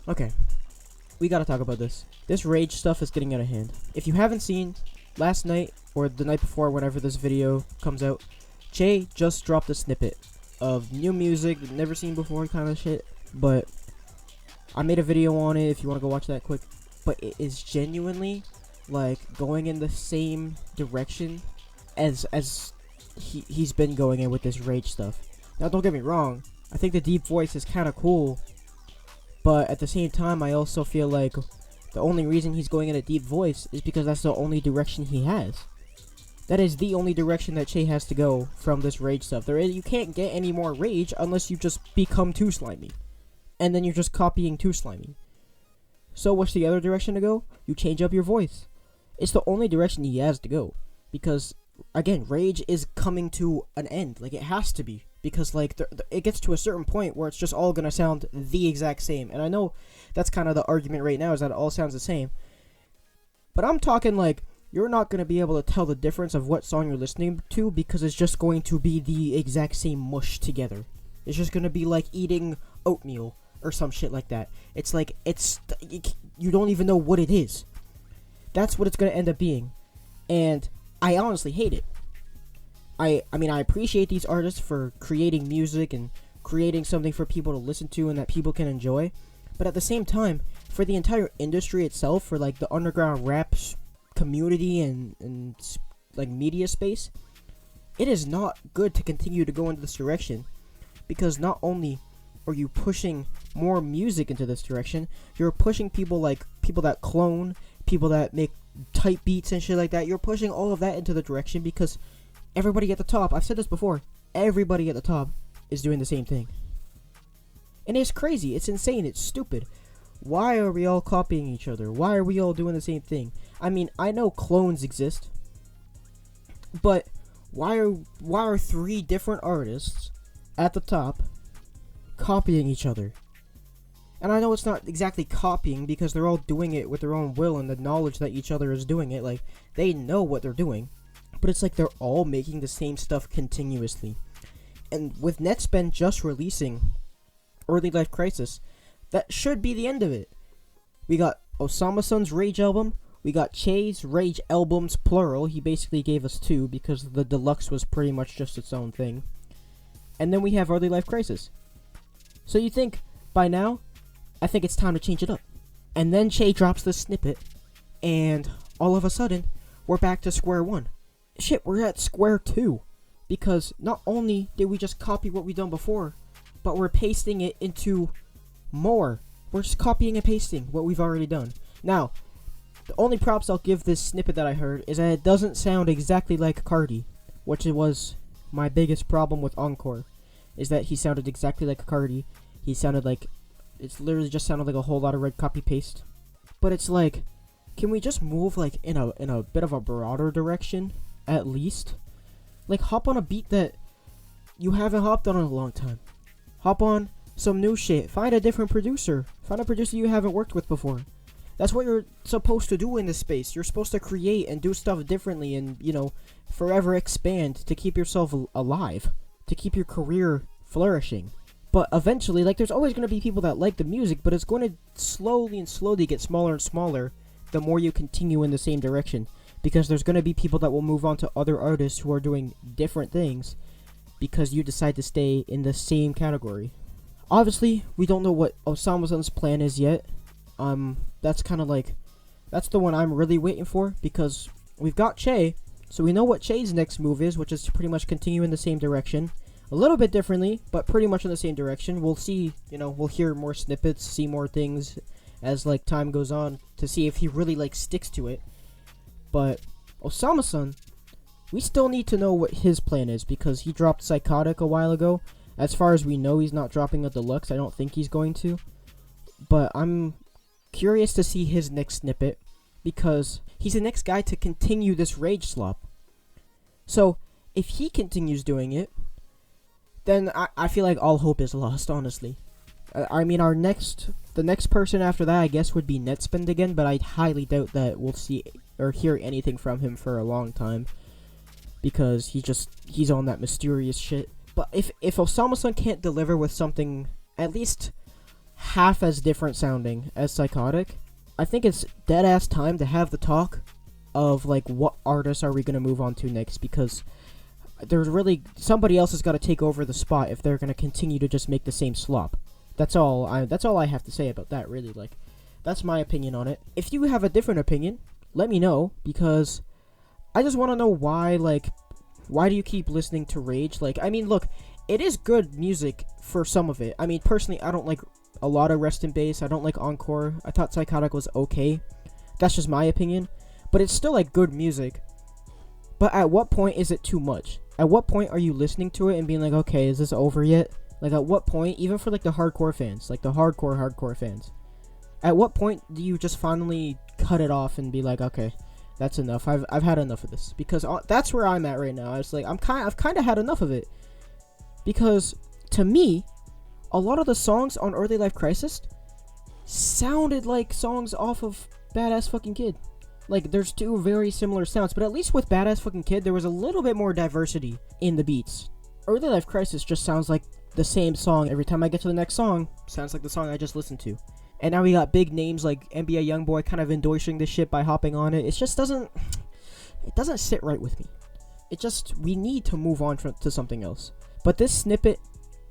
Okay, we gotta talk about this. This rage stuff is getting out of hand. If you haven't seen, last night or the night before, whenever this video comes out, Che just dropped a snippet of new music never seen before kind of shit. But I made a video on it if you want to go watch that quick. But it is genuinely like going in the same direction as he's been going in with this rage stuff. Now don't get me wrong, I think the deep voice is kind of cool, but at the same time I also feel like the only reason he's going in a deep voice is because that's the only direction he has. That is the only direction that Che has to go from this rage stuff. You can't get any more rage unless you just become too slimy. And then you're just copying too slimy. So what's the other direction to go? You change up your voice. It's the only direction he has to go. Because, again, rage is coming to an end. Like, it has to be. Because, like, it gets to a certain point where it's just all gonna sound the exact same. And I know that's kind of the argument right now, is that it all sounds the same. But I'm talking, like, you're not going to be able to tell the difference of what song you're listening to because it's just going to be the exact same mush together. It's just going to be like eating oatmeal or some shit like that. It's like, you don't even know what it is. That's what it's going to end up being. And I honestly hate it. I mean, I appreciate these artists for creating music and creating something for people to listen to and that people can enjoy. But at the same time, for the entire industry itself, for like the underground rap community and like media space, it is not good to continue to go into this direction, because not only are you pushing more music into this direction, you're pushing people that clone, people that make type beats and shit like that. You're pushing all of that into the direction because everybody at the top, I've said this before, everybody at the top is doing the same thing. And it's crazy, it's insane, it's stupid. Why are we all copying each other? Why are we all doing the same thing? I mean, I know clones exist, but why are 3 different artists at the top copying each other? And I know it's not exactly copying because they're all doing it with their own will and the knowledge that each other is doing it. Like, they know what they're doing, but it's like they're all making the same stuff continuously. And with Netspend just releasing Early Life Crisis, that should be the end of it. We got Osama-san's Rage album. We got Che's Rage albums, plural. He basically gave us 2 because the deluxe was pretty much just its own thing. And then we have Early Life Crisis. So you think, by now, I think it's time to change it up. And then Che drops this snippet, and all of a sudden, we're back to square one. Shit, we're at square 2. Because not only did we just copy what we've done before, but we're pasting it into more. We're just copying and pasting what we've already done. Now, the only props I'll give this snippet that I heard is that it doesn't sound exactly like Cardi, which was my biggest problem with Encore, is that he sounded exactly like Cardi. He sounded like, it's literally just sounded like a whole lot of red copy paste. But it's like, can we just move like in a bit of a broader direction at least? Like, hop on a beat that you haven't hopped on in a long time. Hop on some new shit. Find a different producer. Find a producer you haven't worked with before. That's what you're supposed to do in this space. You're supposed to create and do stuff differently and, you know, forever expand to keep yourself alive, to keep your career flourishing. But eventually, like, there's always going to be people that like the music, but it's going to slowly get smaller and smaller the more you continue in the same direction. Because there's going to be people that will move on to other artists who are doing different things because you decide to stay in the same category. Obviously, we don't know what Osama-san's plan is yet. That's kind of like, that's the one I'm really waiting for, because we've got Che, so we know what Che's next move is, which is to pretty much continue in the same direction. A little bit differently, but pretty much in the same direction. We'll see, you know, we'll hear more snippets, see more things as, like, time goes on to see if he really, like, sticks to it. But Osama-san, we still need to know what his plan is, because he dropped Psychotic a while ago. As far as we know, he's not dropping a deluxe. I don't think he's going to. But I'm curious to see his next snippet, because he's the next guy to continue this rage slop. So, if he continues doing it, then I feel like all hope is lost, honestly. I mean, the next person after that, I guess, would be Netspend again, but I highly doubt that we'll see or hear anything from him for a long time, because he's on that mysterious shit. But if Osama-san can't deliver with something at least half as different sounding as Psychotic, I think it's dead ass time to have the talk of like what artists are we gonna move on to next, because there's really somebody else has got to take over the spot if they're gonna continue to just make the same slop. That's all I have to say about that, really. Like, that's my opinion on it. If you have a different opinion, let me know, because I just want to know why do you keep listening to Rage? Like, I mean, look, it is good music for some of it. I mean, personally, I don't like a lot of Rest in Bass. I don't like Encore. I thought Psychotic was okay. That's just my opinion. But it's still like good music. But at what point is it too much? At what point are you listening to it and being like, okay, is this over yet? Like, at what point, even for like the hardcore fans, like the hardcore fans, at what point do you just finally cut it off and be like, okay, that's enough. I've had enough of this. Because that's where I'm at right now. It's like I've kind of had enough of it. Because to me, a lot of the songs on Early Life Crisis sounded like songs off of Badass Fucking Kid. Like, there's two very similar sounds, but at least with Badass Fucking Kid, there was a little bit more diversity in the beats. Early Life Crisis just sounds like the same song. Every time I get to the next song, sounds like the song I just listened to. And now we got big names like NBA Youngboy kind of endorsing this shit by hopping on it. It just doesn't sit right with me. We need to move on to something else. But this snippet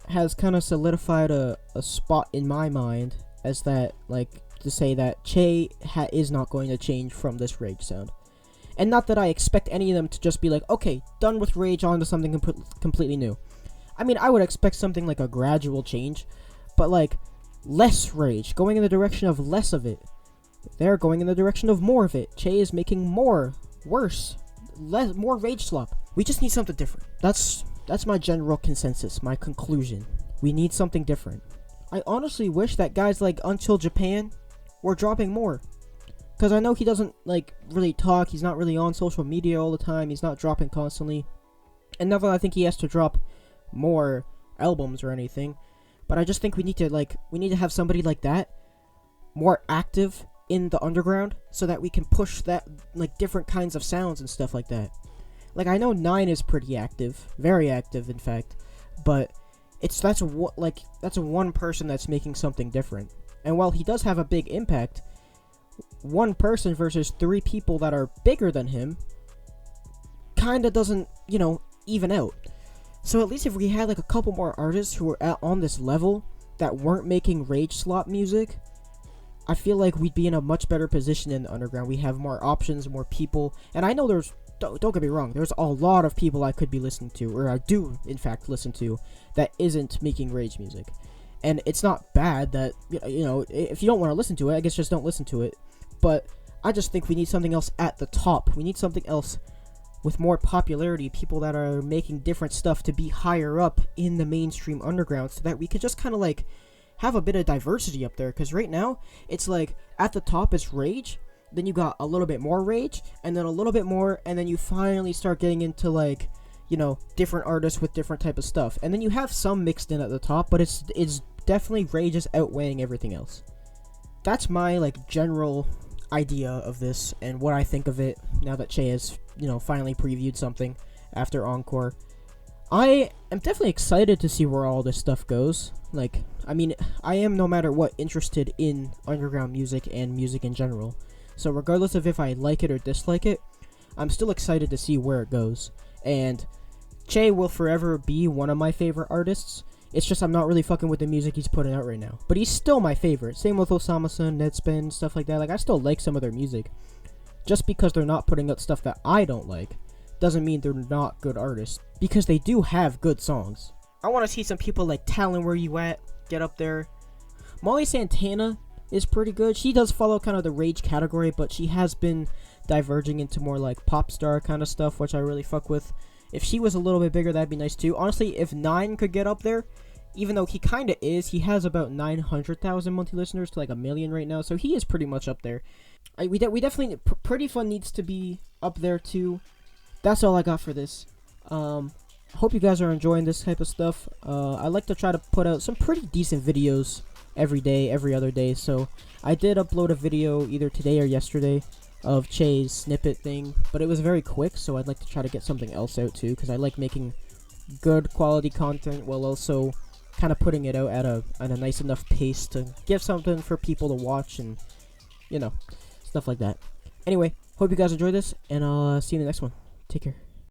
has kind of solidified a spot in my mind as that, like, to say that Che is not going to change from this Rage sound. And not that I expect any of them to just be like, okay, done with Rage, on to something completely new. I mean, I would expect something like a gradual change, but like, less Rage, going in the direction of less of it. They're going in the direction of more of it. Che is making more, worse, more Rage slop. We just need something different. That's my general consensus, my conclusion. We need something different. I honestly wish that guys like Until Japan were dropping more. Because I know he doesn't, like, really talk. He's not really on social media all the time. He's not dropping constantly. And not that I think he has to drop more albums or anything. But I just think we need to have somebody like that more active in the underground so that we can push that, like, different kinds of sounds and stuff like that. Like, I know 9 is pretty active. Very active, in fact. But that's one person that's making something different. And while he does have a big impact, one person versus 3 people that are bigger than him kinda doesn't, even out. So at least if we had like a couple more artists who were on this level that weren't making Rage slop music, I feel like we'd be in a much better position in the underground. We have more options, more people, and I know don't get me wrong, there's a lot of people I could be listening to, or I do in fact listen to, that isn't making Rage music. And it's not bad that, if you don't want to listen to it, I guess just don't listen to it. But I just think we need something else at the top. We need something else with more popularity, people that are making different stuff to be higher up in the mainstream underground, so that we could just kind of like have a bit of diversity up there. Because right now, it's like at the top is Rage, then you got a little bit more Rage, and then a little bit more, and then you finally start getting into like, different artists with different type of stuff. And then you have some mixed in at the top, but it's definitely Rage is outweighing everything else. That's my like general idea of this and what I think of it now that Che has, finally previewed something after Encore. I am definitely excited to see where all this stuff goes. Like, I mean, I am no matter what interested in underground music and music in general. So regardless of if I like it or dislike it, I'm still excited to see where it goes. And Che will forever be one of my favorite artists. It's just I'm not really fucking with the music he's putting out right now. But he's still my favorite. Same with Osama-san, Nedspin, stuff like that. Like, I still like some of their music. Just because they're not putting out stuff that I don't like doesn't mean they're not good artists. Because they do have good songs. I want to see some people like Talon Where You At get up there. Molly Santana is pretty good. She does follow kind of the Rage category, but she has been diverging into more like pop star kind of stuff, which I really fuck with. If she was a little bit bigger, that'd be nice too. Honestly, if 9 could get up there, even though he kind of is, he has about 900,000 monthly listeners to like 1 million right now, so he is pretty much up there. We definitely, Pretty Fun needs to be up there too. That's all I got for this. Hope you guys are enjoying this type of stuff. I like to try to put out some pretty decent videos every day, every other day, so I did upload a video either today or yesterday of Che's snippet thing, but it was very quick, so I'd like to try to get something else out too, because I like making good quality content while also kind of putting it out at a nice enough pace to give something for people to watch and, you know, stuff like that. Anyway, hope you guys enjoyed this, and I'll see you in the next one. Take care.